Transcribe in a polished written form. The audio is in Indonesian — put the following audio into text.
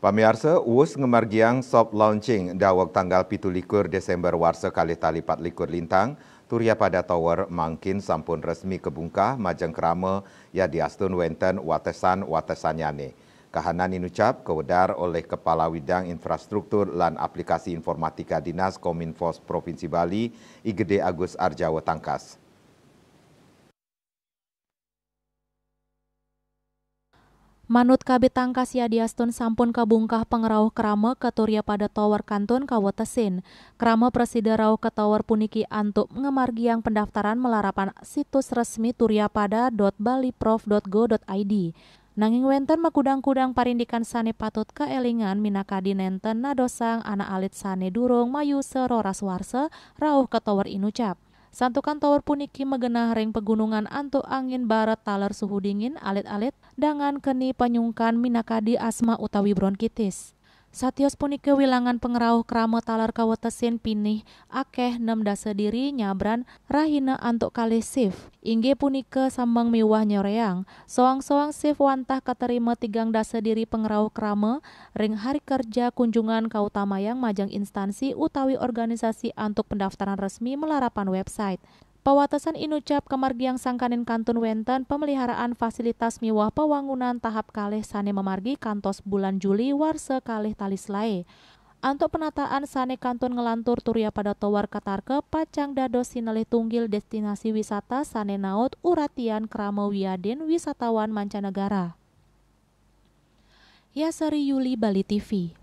Pamirsa, us ngemargiang soft launching dawag tanggal 17 Desember warsa kali tali 24 lintang, Turia pada Tower mangkin sampun resmi kebungkah majang kerama ya diastun wenten watesan-watesanyane. Kahanan inucap kewedar oleh Kepala Widang Infrastruktur lan Aplikasi Informatika Dinas Kominfos Provinsi Bali, Igede Agus Arjawa Tangkas. Manut Kabid Tangkas Yadiastun sampun kabungkah pengerauh kerama ke Turia pada Tower Kantun Kawotesin. Kerama presida rauh ke Tower puniki antuk ngemargiang pendaftaran melarapan situs resmi turiapada.baliprof.go.id. Nanging wenten makudang-kudang parindikan sane patut keelingan minakadi nenten nadosang anak alit sane durung mayu seroras warsa rauh ke Tower inucap. Santukan Tower puniki megenah ring pegunungan antuk angin barat taler suhu dingin alit-alit dengan keni penyungkan minakadi asma utawi bronkitis. Satios puniki wilangan pengerauh kerama taler kawetesin pinih akeh 6 dasa diri nyabran rahina antuk kali sif. Ingge punike sambang miwah nyoreang. Soang-soang sif wantah katerima 3 dasa diri pengerauh kerama ring hari kerja kunjungan kautamayang majang instansi utawi organisasi antuk pendaftaran resmi melarapan website. Pawatesan inucap kemargiang sangkanin kantun wenten pemeliharaan fasilitas miwah pewangunan tahap kalih sane memargi kantos bulan Juli warse kalih talis lae. Antuk penataan sane kantun ngelantur Turia pada Tower Katarke pacang dados sinelih tunggil destinasi wisata sane naut uratian krama wiadin wisatawan mancanegara. Yasari Yuli, Bali TV.